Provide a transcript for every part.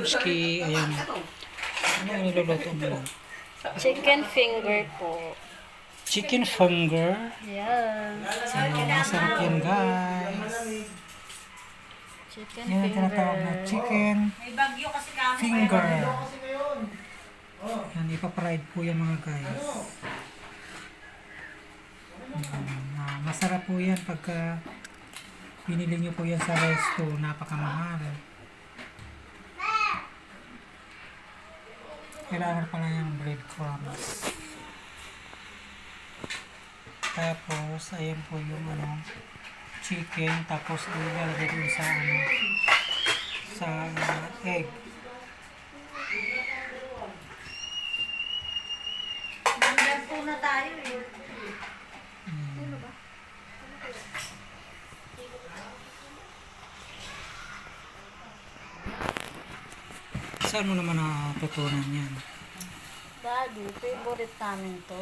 Kayurski. Ayan. Ano yung niluluto mo? Chicken finger po. Chicken finger. Yan. Ayan, masarap yan guys. Chicken Yan ang tinatawag na finger. chicken May bagyo kasi kami. finger. Yan, ipapride po yan mga guys. Masarap po yan pagka pinili nyo po yan sa resto. Napakamahal. Kailangan pala yung breadcrumbs. Tapos, ayan po yung chicken. Tapos, ilalagay ko sa sa egg. Nagpo na tayo eh. Saan mo naman natutunan yan? Daddy, favorite namin to.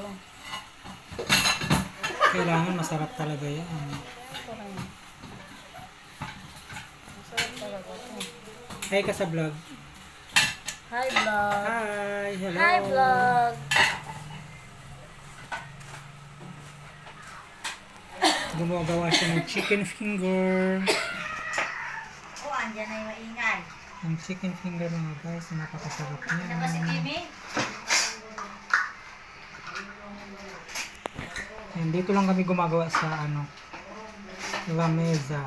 Kailangan masarap talaga yan. Parang masarap talaga to. Hi ka sa vlog. Hi vlog. Hi, hello. Hi vlog. Gumagawa siya ng chicken finger. Oh, andyan na yung maingay. Ang chicken finger mga guys, napakasarap niya. Ano ba si Kimi? And dito lang kami gumagawa sa lamesa.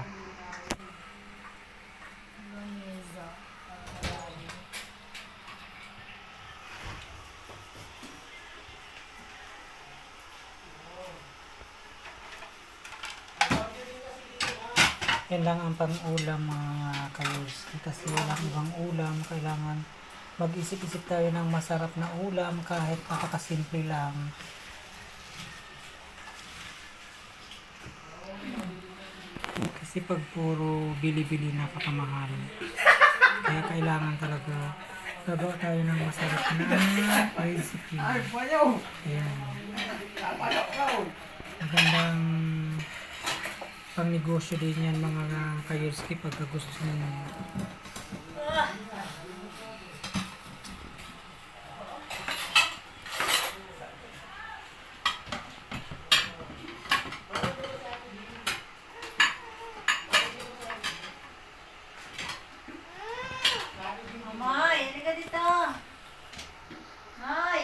Yan lang ang pang-ulam mga kayurski kasi walang ibang ulam. Kailangan mag-isip-isip tayo ng masarap na ulam kahit napakasimple lang. Kasi pag puro bili-bili napakamahal. Kaya kailangan talaga gagawa tayo ng masarap na recipe. Ayan. Magandang pang negosyo din yan mga kayurski pagka gusto nyo. Amoy, halika dito. Hoy.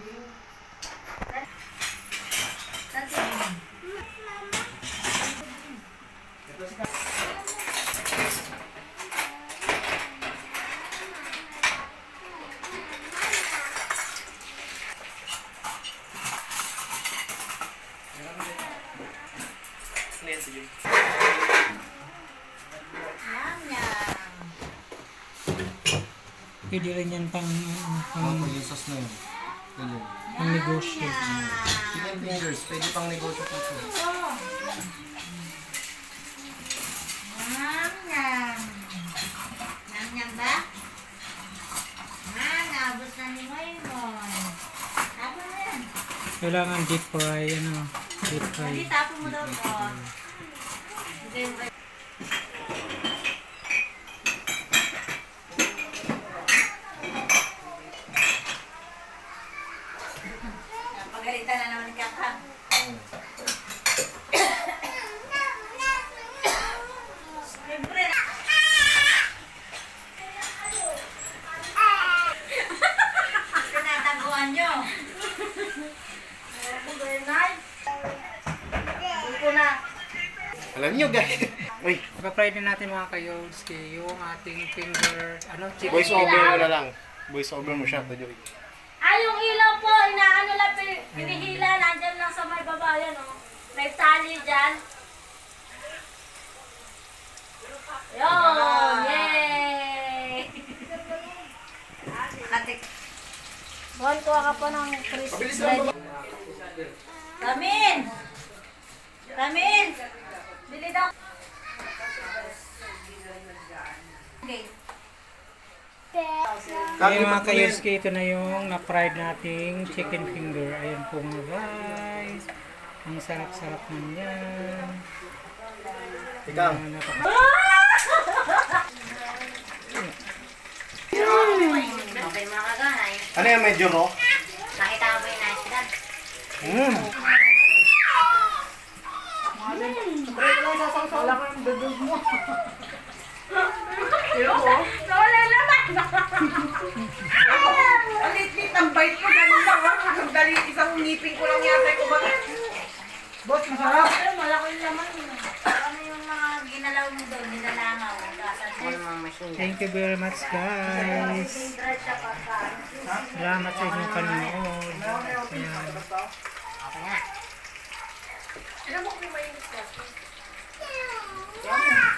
Yum, yum. Pwede rin yan pang Yung sauce na yun. Ganyan. pang negosyo. Chicken fingers, pwede pang negosyo po ito. Yum, yum. Yum, yum ba? Naabot na ni Moy-Moy. Tapon mo yan. Kailangan deep fry, deep fry. Hindi, tapon mo daw po. Pagalitan na naman ni Kakang. Siyempre na. Tinataguan nyo. Ito na. Alam nyo guys. Uy, Ipa-fry din natin mga kayurski yung ating finger, chicken. voice over mo na lang. Voice over mo siya, Joy. Ay, yung ilaw po, inaano lang, pinihila, nandyan lang sa may baba, yan o. May tali dyan. Yun! Yay! Katik. Buwan ko ka pa ng crispy bread. Ramin! Ramin! Bili daw. Okay. Ayun mga kayurski, ito na yung na-fried nating chicken finger. Ayan po mga guys. Ang sarap-sarap naman yan. Ikaw. Napaka- ba yung mga kaganay? Ano yan, medyo raw? Nakita mo ba yung naisdan? Mm. Nawala naman! Ang litlit ng bite ko, ganun lang ha. Ang dali, isang ngipin ko lang yata ko ba? Boss, masarap. Pero malaki naman yun. Ano yung mga ginalaw mo doon? Nilalangaw. Ano mga machine? Thank you very much, guys. Salamat sa inyong panonood. Ayan. Okay na. Ano mo kung may Yan.